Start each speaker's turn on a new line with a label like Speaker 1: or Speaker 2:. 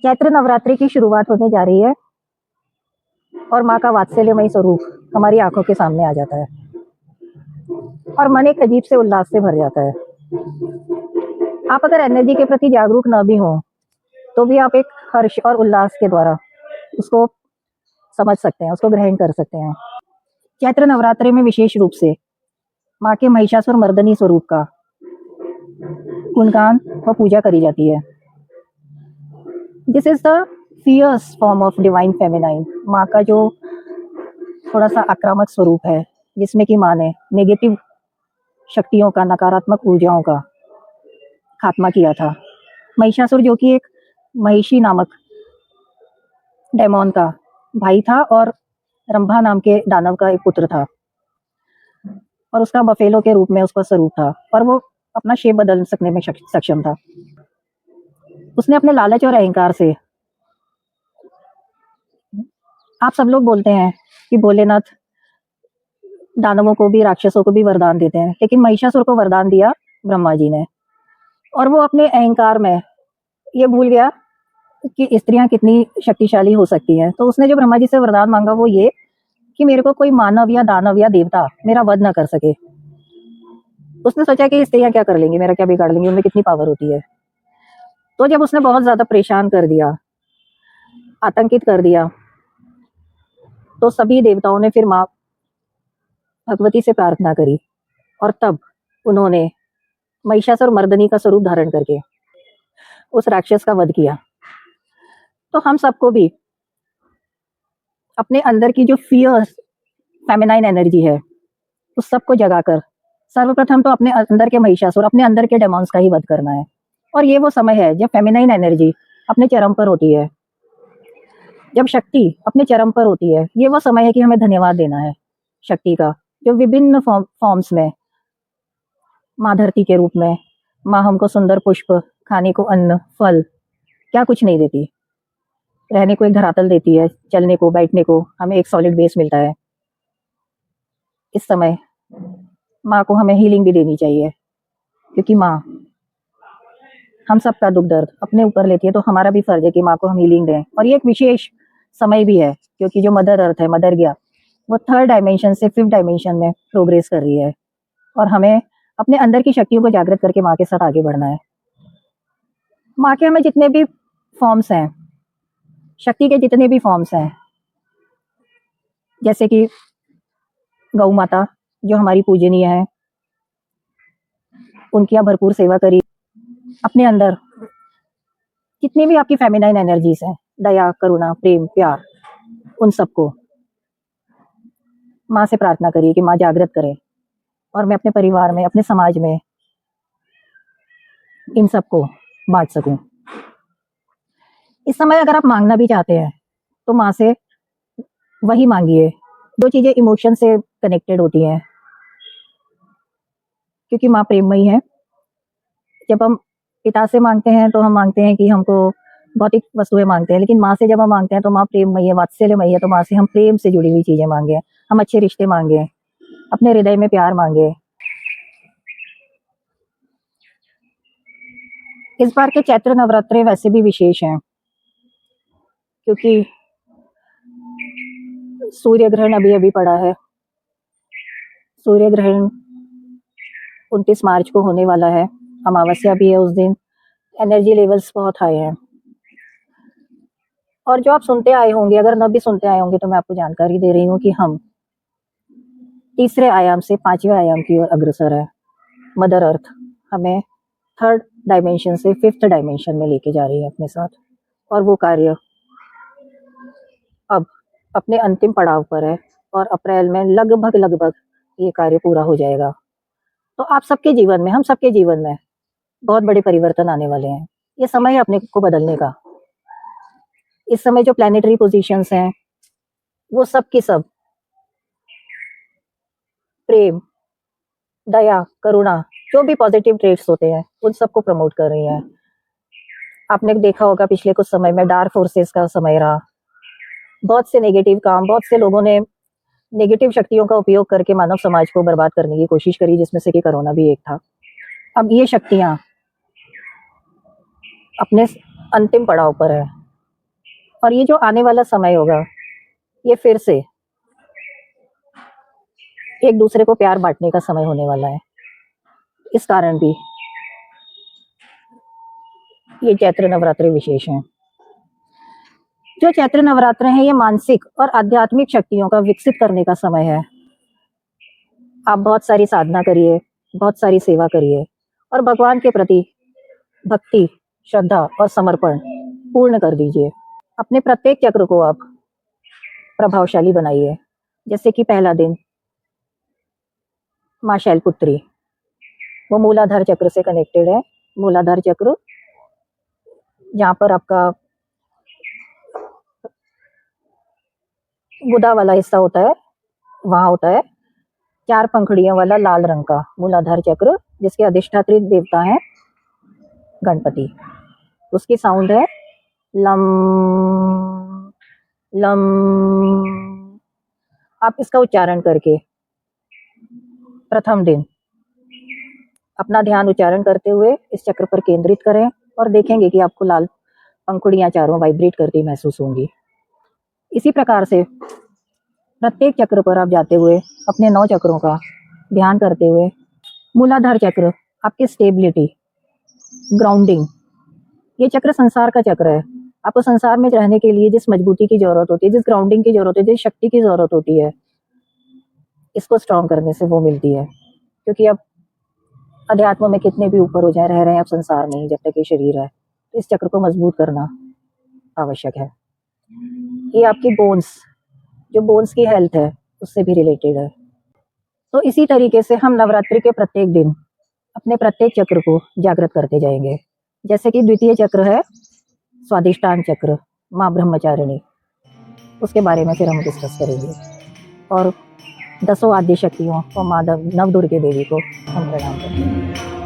Speaker 1: चैत्र नवरात्रि की शुरुआत होने जा रही है और माँ का वात्सल्यमयी स्वरूप हमारी आंखों के सामने आ जाता है और मन एक अजीब से उल्लास से भर जाता है। आप अगर एनर्जी के प्रति जागरूक न भी हो तो भी आप एक हर्ष और उल्लास के द्वारा उसको समझ सकते हैं, उसको ग्रहण कर सकते हैं। चैत्र नवरात्रि में विशेष रूप से माँ के महिषासुर मर्दनी स्वरूप का गुणगान व पूजा करी जाती है। This is the fierce form of divine feminine. माँ का जो थोड़ा सा आक्रामक स्वरूप है, जिसमें कि माँ ने नेगेटिव शक्तियों का, नकारात्मक ऊर्जाओं का खात्मा किया था। महिषासुर जो कि एक महिषी नामक डेमोन का भाई था और रंभा नाम के दानव का एक पुत्र था और उसका बफेलो के रूप में उसका स्वरूप था और वो अपना शेप बदल सकने में सक्षम था। उसने अपने लालच और अहंकार से, आप सब लोग बोलते हैं कि भोलेनाथ दानवों को भी, राक्षसों को भी वरदान देते हैं, लेकिन महिषासुर को वरदान दिया ब्रह्मा जी ने और वो अपने अहंकार में ये भूल गया कि स्त्रियां कितनी शक्तिशाली हो सकती हैं। तो उसने जो ब्रह्मा जी से वरदान मांगा वो ये कि मेरे को कोई मानव या दानव या देवता मेरा वध ना कर सके। उसने सोचा कि स्त्रियां क्या कर लेंगी, मेरा क्या बिगाड़ लेंगी, उनमें कितनी पावर होती है। तो जब उसने बहुत ज्यादा परेशान कर दिया, आतंकित कर दिया, तो सभी देवताओं ने फिर माँ भगवती से प्रार्थना करी और तब उन्होंने महिषासुर मर्दनी का स्वरूप धारण करके उस राक्षस का वध किया। तो हम सबको भी अपने अंदर की जो फियर्स फेमिनाइन एनर्जी है उस सबको जगाकर सर्वप्रथम तो अपने अंदर के महिषासुर, अपने अंदर के डेमॉन्स का ही वध करना है। और ये वो समय है जब फेमिनाइन एनर्जी अपने चरम पर होती है, जब शक्ति अपने चरम पर होती है। ये वो समय है कि हमें धन्यवाद देना है शक्ति का, जो विभिन्न फॉर्म्स में, माँ धरती के रूप में, माँ हमको सुंदर पुष्प, खाने को अन्न, फल, क्या कुछ नहीं देती, रहने को एक धरातल देती है, चलने को, बैठने को हमें एक सॉलिड बेस मिलता है। इस समय माँ को हमें हीलिंग भी देनी चाहिए, क्योंकि माँ हम सबका दुख दर्द अपने ऊपर लेती है, तो हमारा भी फर्ज है कि माँ को हम हीलिंग दें। और ये एक विशेष समय भी है क्योंकि जो मदर अर्थ है, मदर गया, वो 3rd डायमेंशन से 5th डायमेंशन में प्रोग्रेस कर रही है और हमें अपने अंदर की शक्तियों को जागृत करके माँ के साथ आगे बढ़ना है। माँ के हमें जितने भी फॉर्म्स हैं, शक्ति के जितने भी फॉर्म्स हैं, जैसे कि गौ माता जो हमारी पूजनीय है, उनकी आप भरपूर सेवा करिए। अपने अंदर जितनी भी आपकी फेमिनाइन एनर्जीज हैं, दया, करुणा, प्रेम, प्यार, उन सबको माँ से प्रार्थना करिए कि माँ जागृत करे और मैं अपने परिवार में, अपने समाज में इन सबको बांट सकूं। इस समय अगर आप मांगना भी चाहते हैं तो माँ से वही मांगिए जो चीजें इमोशन से कनेक्टेड होती हैं, क्योंकि माँ प्रेममयी है। जब हम पिता से मांगते हैं तो हम मांगते हैं कि हमको भौतिक वस्तुएं मांगते हैं, लेकिन माँ से जब हम मांगते हैं तो माँ प्रेममयी है, वात्सल्यमयी है। तो माँ से हम प्रेम से जुड़ी हुई चीजें मांगे, हम अच्छे रिश्ते मांगे, अपने हृदय में प्यार मांगे। इस बार के चैत्र नवरात्रे वैसे भी विशेष हैं क्योंकि सूर्य ग्रहण अभी अभी पड़ा है। सूर्य ग्रहण 29 मार्च को होने वाला है, अमावस्या भी है उस दिन। एनर्जी लेवल्स बहुत हाई हैं और जो आप सुनते आए होंगे, अगर न भी सुनते आए होंगे तो मैं आपको जानकारी दे रही हूँ कि हम तीसरे आयाम से 5वें आयाम की ओर अग्रसर है। मदर अर्थ हमें 3rd डायमेंशन से 5th डायमेंशन में लेके जा रही है अपने साथ, और वो कार्य अब अपने अंतिम पड़ाव पर है और अप्रैल में लगभग ये कार्य पूरा हो जाएगा। तो आप सबके जीवन में, हम सबके जीवन में बहुत बड़े परिवर्तन आने वाले हैं। ये समय है अपने को बदलने का। इस समय जो प्लैनेटरी पोजीशंस हैं वो सब की सब प्रेम, दया, करुणा, जो भी पॉजिटिव ट्रेट्स होते हैं उन सबको प्रमोट कर रही हैं। आपने देखा होगा पिछले कुछ समय में डार्क फोर्सेस का समय रहा, बहुत से नेगेटिव काम, बहुत से लोगों ने नेगेटिव शक्तियों का उपयोग करके मानव समाज को बर्बाद करने की कोशिश करी, जिसमें से कि कोरोना भी एक था। अब ये शक्तियां अपने अंतिम पड़ाव पर है और ये जो आने वाला समय होगा, ये फिर से एक दूसरे को प्यार बांटने का समय होने वाला है। इस कारण भी ये चैत्र नवरात्रि विशेष हैं। जो चैत्र नवरात्र हैं, ये मानसिक और आध्यात्मिक शक्तियों का विकसित करने का समय है। आप बहुत सारी साधना करिए, बहुत सारी सेवा करिए और भगवान के प्रति भक्ति, श्रद्धा और समर्पण पूर्ण कर दीजिए। अपने प्रत्येक चक्र को आप प्रभावशाली बनाइए। जैसे कि पहला दिन माँ शैलपुत्री, वो मूलाधार चक्र से कनेक्टेड है। मूलाधार चक्र जहाँ पर आपका गुदा वाला हिस्सा होता है, वहाँ होता है 4 पंखुड़ियों वाला लाल रंग का मूलाधार चक्र, जिसके अधिष्ठात्री देवता हैं गणपति। उसकी साउंड है लम लम। आप इसका उच्चारण करके प्रथम दिन अपना ध्यान उच्चारण करते हुए इस चक्र पर केंद्रित करें और देखेंगे कि आपको लाल पंखुड़ियां चारों वाइब्रेट करती महसूस होंगी। इसी प्रकार से प्रत्येक चक्र पर आप जाते हुए अपने 9 चक्रों का ध्यान करते हुए मूलाधार चक्र आपकी स्टेबिलिटी, ग्राउंडिंग, ये चक्र संसार का चक्र है। आपको संसार में रहने के लिए जिस मजबूती की जरूरत होती है, जिस ग्राउंडिंग की जरूरत है, जिस शक्ति की जरूरत होती है, इसको स्ट्रॉन्ग करने से वो मिलती है। क्योंकि अब अध्यात्म में कितने भी ऊपर हो जाए, रह रहे हैं आप संसार में ही जब तक ये शरीर है, तो इस चक्र को मजबूत करना आवश्यक है। ये आपकी बोन्स, जो बोन्स की हेल्थ है, उससे भी रिलेटेड है। तो इसी तरीके से हम नवरात्रि के प्रत्येक दिन अपने प्रत्येक चक्र को जागृत करते जाएंगे। जैसे कि द्वितीय चक्र है स्वादिष्टान चक्र, माँ ब्रह्मचारिणी, उसके बारे में फिर हम डिस्कस करेंगे। और 10 आद्य शक्तियों और माँ नव दुर्गे देवी को हम प्रणाम करते हैं।